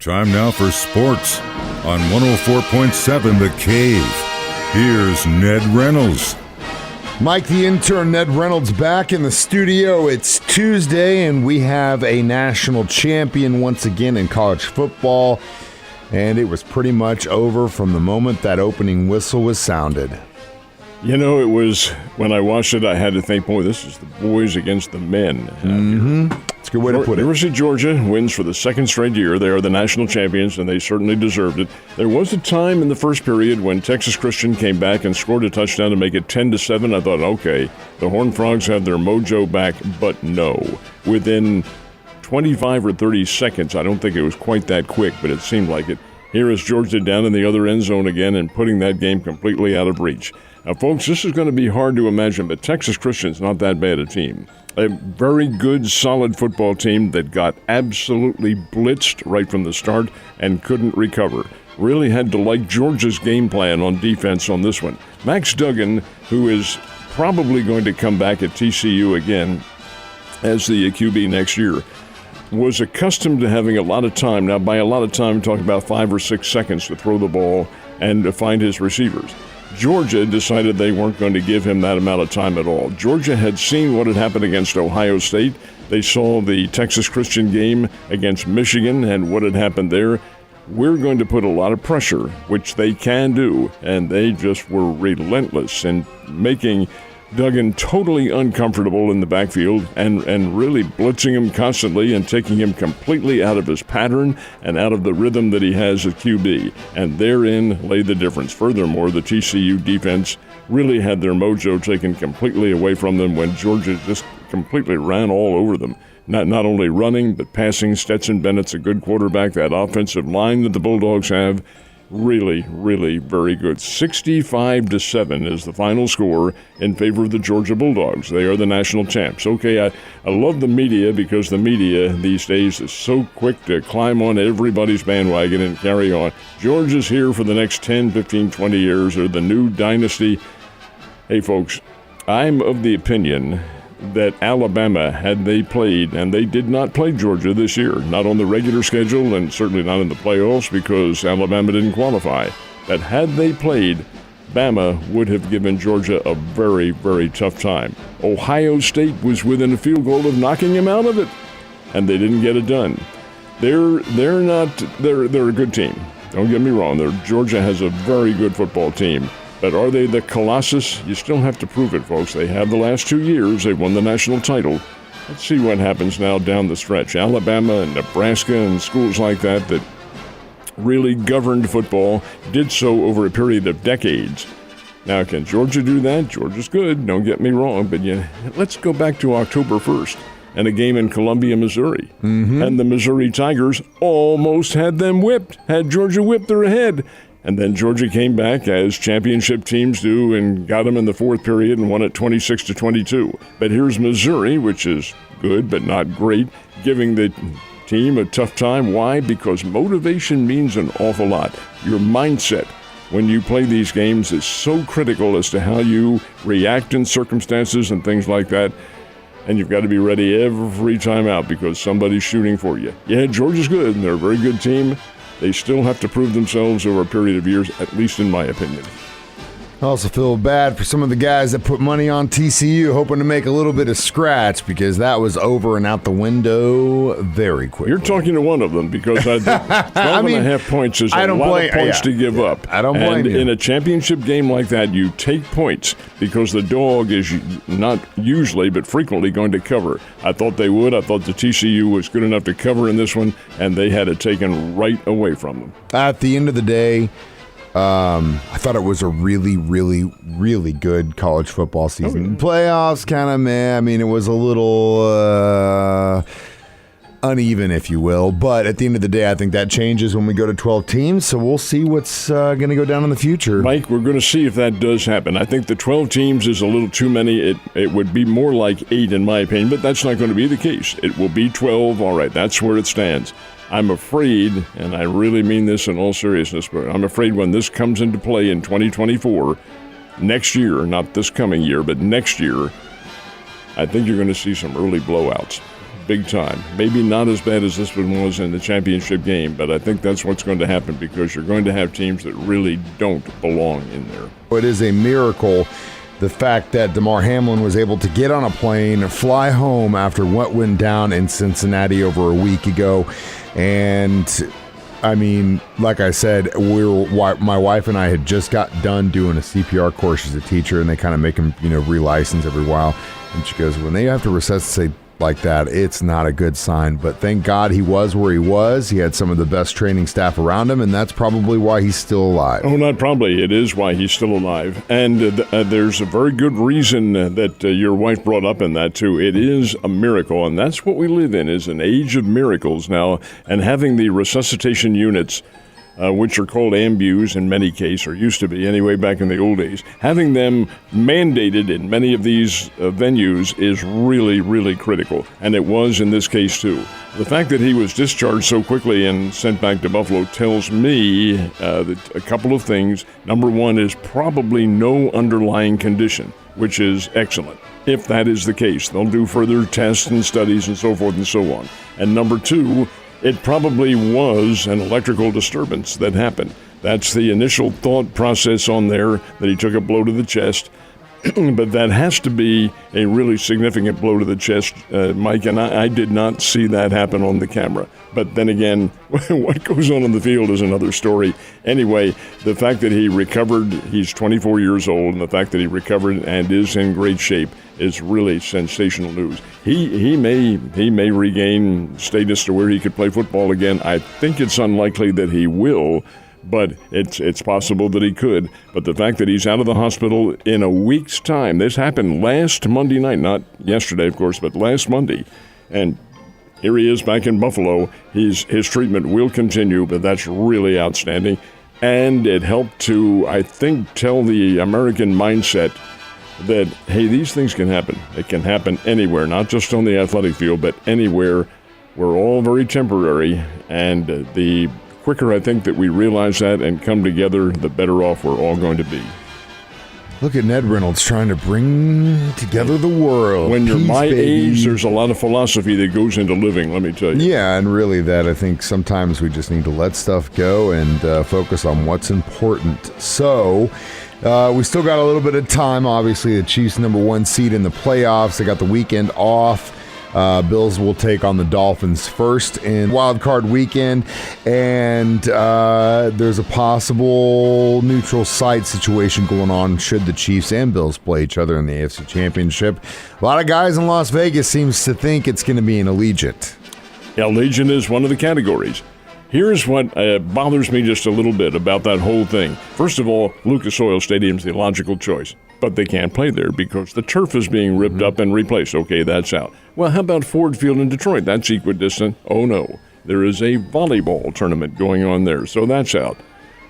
Time now for sports on 104.7 The Cave. Here's Ned Reynolds. Mike, the intern, Ned Reynolds, back in the studio. It's Tuesday, and we have a national champion once again in college football. And it was pretty much over from the moment that opening whistle was sounded. You know, it was, when I watched it, I had to think, boy, this is the boys against the men. It's a good way to put it. University of Georgia wins for the second straight year. They are the national champions, and they certainly deserved it. There was a time in the first period when Texas Christian came back and scored a touchdown to make it 10-7. I thought, okay, the Horned Frogs have their mojo back, but no. Within 25 or 30 seconds, I don't think it was quite that quick, but it seemed like it. Here is Georgia down in the other end zone again and putting that game completely out of reach. Now, folks, this is going to be hard to imagine, but Texas Christian's not that bad a team. A very good, solid football team that got absolutely blitzed right from the start and couldn't recover. Really had to like Georgia's game plan on defense on this one. Max Duggan, who is probably going to come back at TCU again as the QB next year, was accustomed to having a lot of time. Now, by a lot of time, I'm talking about 5 or 6 seconds to throw the ball and to find his receivers. Georgia decided they weren't going to give him that amount of time at all. Georgia had seen what had happened against Ohio State. They saw the Texas Christian game against Michigan and what had happened there. We're going to put a lot of pressure, which they can do, and they just were relentless in making Duggan totally uncomfortable in the backfield and really blitzing him constantly and taking him completely out of his pattern and out of the rhythm that he has at QB. And therein lay the difference. Furthermore, the TCU defense really had their mojo taken completely away from them when Georgia just completely ran all over them. Not only running, but passing. Stetson Bennett's a good quarterback. That offensive line that the Bulldogs have, really, really very good. 65-7 is the final score in favor of the Georgia Bulldogs. They are the national champs. Okay, I love the media because the media these days is so quick to climb on everybody's bandwagon and carry on. Georgia's here for the next 10, 15, 20 years. They're the new dynasty. Hey, folks, I'm of the opinion that Alabama, had they played, and they did not play Georgia this year, not on the regular schedule and certainly not in the playoffs because Alabama didn't qualify, but had they played, Bama would have given Georgia a very, very tough time. Ohio State was within a field goal of knocking him out of it, and they didn't get it done. They're a good team. Don't get me wrong. Georgia has a very good football team. But are they the Colossus? You still have to prove it, folks. They have the last 2 years. They've won the national title. Let's see what happens now down the stretch. Alabama and Nebraska and schools like that really governed football, did so over a period of decades. Now, can Georgia do that? Georgia's good, don't get me wrong, but let's go back to October 1st and a game in Columbia, Missouri. And the Missouri Tigers almost had them whipped, had Georgia whipped, they're ahead. And then Georgia came back, as championship teams do, and got them in the fourth period and won it 26-22. But here's Missouri, which is good but not great, giving the team a tough time. Why? Because motivation means an awful lot. Your mindset when you play these games is so critical as to how you react in circumstances and things like that. And you've got to be ready every time out because somebody's shooting for you. Yeah, Georgia's good, and they're a very good team. They still have to prove themselves over a period of years, at least in my opinion. I also feel bad for some of the guys that put money on TCU hoping to make a little bit of scratch because that was over and out the window very quickly. You're talking to one of them because 12.5 points is a lot of points to give up. I don't blame you. In a championship game like that, you take points because the dog is not usually but frequently going to cover. I thought they would. I thought the TCU was good enough to cover in this one, and they had it taken right away from them. At the end of the day, I thought it was a really, really, really good college football season. Playoffs, kind of meh. I mean, it was a little uneven, if you will. But at the end of the day, I think that changes when we go to 12 teams. So we'll see what's going to go down in the future. Mike, we're going to see if that does happen. I think the 12 teams is a little too many. It would be more like 8 in my opinion, but that's not going to be the case. It will be 12. All right, that's where it stands. I'm afraid, and I really mean this in all seriousness, but I'm afraid when this comes into play in 2024, next year, not this coming year, but next year, I think you're going to see some early blowouts. big time. Maybe not as bad as this one was in the championship game, but I think that's what's going to happen because you're going to have teams that really don't belong in there. It is a miracle, the fact that Damar Hamlin was able to get on a plane, fly home after what went down in Cincinnati over a week ago. And I mean, like I said, my wife and I had just got done doing a CPR course as a teacher, and they kind of make them, relicense every while. And she goes, when they have to resuscitate like that, it's not a good sign. But thank God he was where he was. He had some of the best training staff around him, and that's probably why he's still alive. Oh, not probably. It is why he's still alive. And there's a very good reason that your wife brought up in that, too. It is a miracle, and that's what we live in, is an age of miracles now. And having the resuscitation units, which are called ambus in many cases, or used to be anyway back in the old days, having them mandated in many of these venues is really, really critical. And it was in this case, too. The fact that he was discharged so quickly and sent back to Buffalo tells me that a couple of things. Number one is probably no underlying condition, which is excellent. If that is the case, they'll do further tests and studies and so forth and so on. And number two, it probably was an electrical disturbance that happened. That's the initial thought process on there, that he took a blow to the chest. But that has to be a really significant blow to the chest, Mike, and I did not see that happen on the camera. But then again, what goes on in the field is another story. Anyway, the fact that he recovered, he's 24 years old, and the fact that he recovered and is in great shape is really sensational news. He may regain status to where he could play football again. I think it's unlikely that he will, but it's possible that he could. But the fact that he's out of the hospital in a week's time, this happened last Monday night, not yesterday, of course, but last Monday. And here he is back in Buffalo. His treatment will continue, but that's really outstanding. And it helped to, I think, tell the American mindset that, hey, these things can happen. It can happen anywhere, not just on the athletic field, but anywhere. We're all very temporary, and the quicker I think that we realize that and come together, the better off we're all going to be. Look at Ned Reynolds trying to bring together the world. When you're Peace, my baby. age, there's a lot of philosophy that goes into living, let me tell you. Yeah, and really that I think sometimes we just need to let stuff go and focus on what's important. So we still got a little bit of time. Obviously, the Chiefs' #1 seed in the playoffs. They got the weekend off. Bills will take on the Dolphins first in Wild Card Weekend, and there's a possible neutral site situation going on should the Chiefs and Bills play each other in the AFC Championship. A lot of guys in Las Vegas seems to think it's going to be an Allegiant. Yeah, Allegiant is one of the categories. Here's what bothers me just a little bit about that whole thing. First of all, Lucas Oil Stadium's the logical choice, but they can't play there because the turf is being ripped up and replaced. Okay, that's out. Well, how about Ford Field in Detroit? That's equidistant. Oh, no. There is a volleyball tournament going on there, so that's out.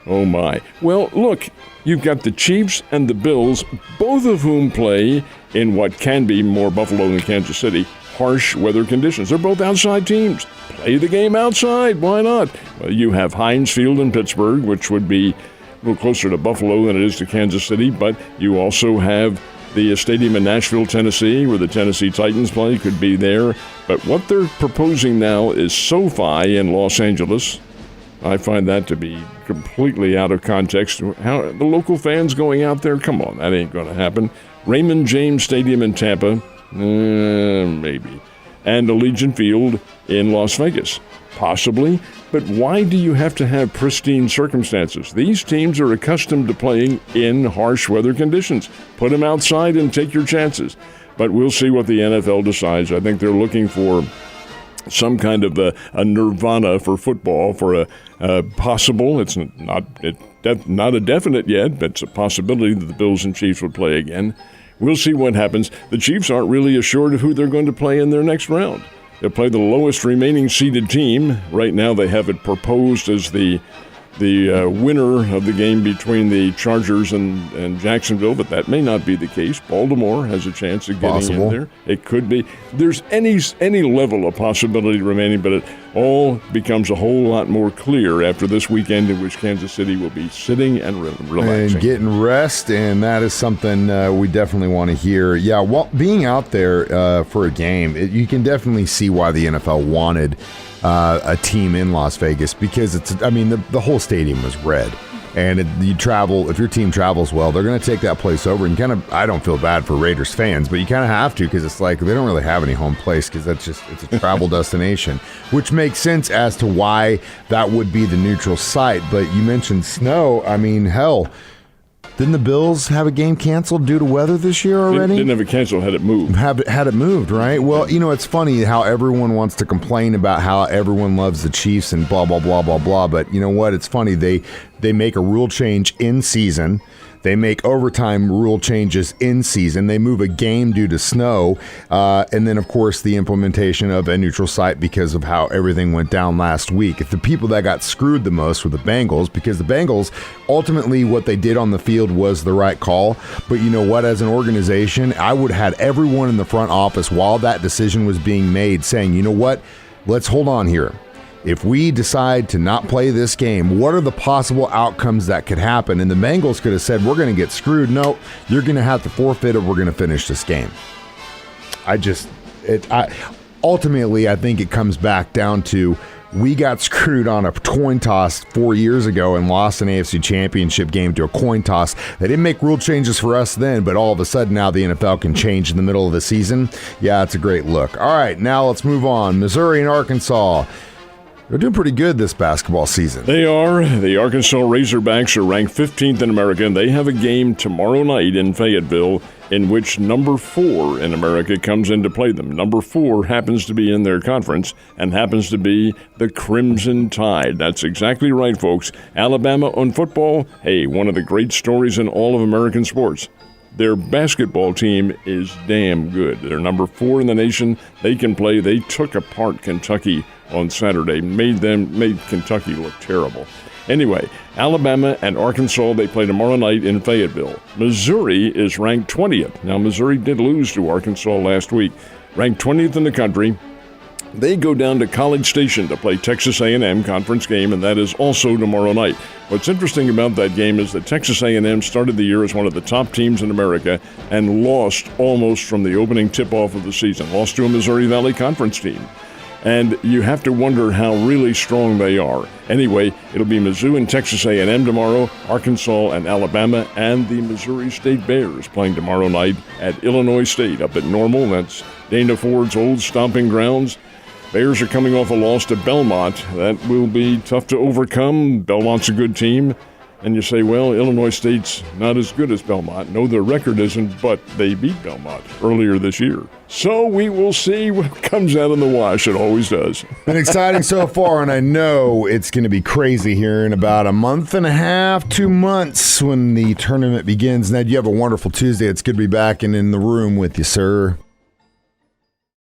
Oh, my. Well, look, you've got the Chiefs and the Bills, both of whom play in what can be more Buffalo than Kansas City, harsh weather conditions. They're both outside teams. Play the game outside. Why not? Well, you have Heinz Field in Pittsburgh, which would be a little closer to Buffalo than it is to Kansas City, but you also have the stadium in Nashville, Tennessee, where the Tennessee Titans play, could be there. But what they're proposing now is SoFi in Los Angeles. I find that to be completely out of context. How the local fans going out there? Come on, that ain't going to happen. Raymond James Stadium in Tampa, maybe. And Allegiant Field in Las Vegas, possibly. But why do you have to have pristine circumstances? These teams are accustomed to playing in harsh weather conditions. Put them outside and take your chances. But we'll see what the NFL decides. I think they're looking for some kind of a nirvana for football, for a possible, it's not a definite yet, but it's a possibility that the Bills and Chiefs would play again. We'll see what happens. The Chiefs aren't really assured of who they're going to play in their next round. They'll play the lowest remaining seeded team. Right now they have it proposed as the winner of the game between the Chargers and Jacksonville, but that may not be the case. Baltimore has a chance of getting in there. It could be. There's any level of possibility remaining, but all becomes a whole lot more clear after this weekend in which Kansas City will be sitting and relaxing. And getting rest, and that is something we definitely want to hear. Yeah, well, being out there for a game, you can definitely see why the NFL wanted a team in Las Vegas, because the whole stadium was red. And if your team travels well, they're going to take that place over. And I don't feel bad for Raiders fans, but you kind of have to, because it's like they don't really have any home place, because it's a travel destination, which makes sense as to why that would be the neutral site. But you mentioned snow. I mean, hell, didn't the Bills have a game canceled due to weather this year already? Didn't have it canceled, had it moved. Had it moved, right? Well, it's funny how everyone wants to complain about how everyone loves the Chiefs and blah, blah, blah, blah, blah. But you know what? It's funny. They make a rule change in season. They make overtime rule changes in season. They move a game due to snow. And then, of course, the implementation of a neutral site because of how everything went down last week. The people that got screwed the most were the Bengals, because the Bengals, ultimately what they did on the field was the right call. But you know what? As an organization, I would have had everyone in the front office while that decision was being made saying, you know what? Let's hold on here. If we decide to not play this game, what are the possible outcomes that could happen? And the Bengals could have said, we're going to get screwed. No, you're going to have to forfeit, or we're going to finish this game. Ultimately, I think it comes back down to, we got screwed on a coin toss 4 years ago and lost an AFC championship game to a coin toss. They didn't make rule changes for us then, but all of a sudden now the NFL can change in the middle of the season. Yeah, it's a great look. All right, now let's move on. Missouri and Arkansas. They're doing pretty good this basketball season. They are. The Arkansas Razorbacks are ranked 15th in America, and they have a game tomorrow night in Fayetteville in which number 4 in America comes in to play them. Number 4 happens to be in their conference and happens to be the Crimson Tide. That's exactly right, folks. Alabama on football, hey, one of the great stories in all of American sports. Their basketball team is damn good. They're number 4 in the nation. They can play. They took apart Kentucky on Saturday, made Kentucky look terrible. Anyway, Alabama and Arkansas, they play tomorrow night in Fayetteville. Missouri is ranked 20th. Now, Missouri did lose to Arkansas last week. Ranked 20th in the country. They go down to College Station to play Texas A&M conference game, and that is also tomorrow night. What's interesting about that game is that Texas A&M started the year as one of the top teams in America and lost almost from the opening tip-off of the season. Lost to a Missouri Valley Conference team. And you have to wonder how really strong they are. Anyway, it'll be Mizzou and Texas A&M tomorrow, Arkansas and Alabama, and the Missouri State Bears playing tomorrow night at Illinois State up at Normal. That's Dana Ford's old stomping grounds. Bears are coming off a loss to Belmont. That will be tough to overcome. Belmont's a good team. And you say, well, Illinois State's not as good as Belmont. No, their record isn't, but they beat Belmont earlier this year. So we will see what comes out in the wash. It always does. Been exciting so far, and I know it's going to be crazy here in about a month and a half, 2 months when the tournament begins. Ned, you have a wonderful Tuesday. It's good to be back and in the room with you, sir.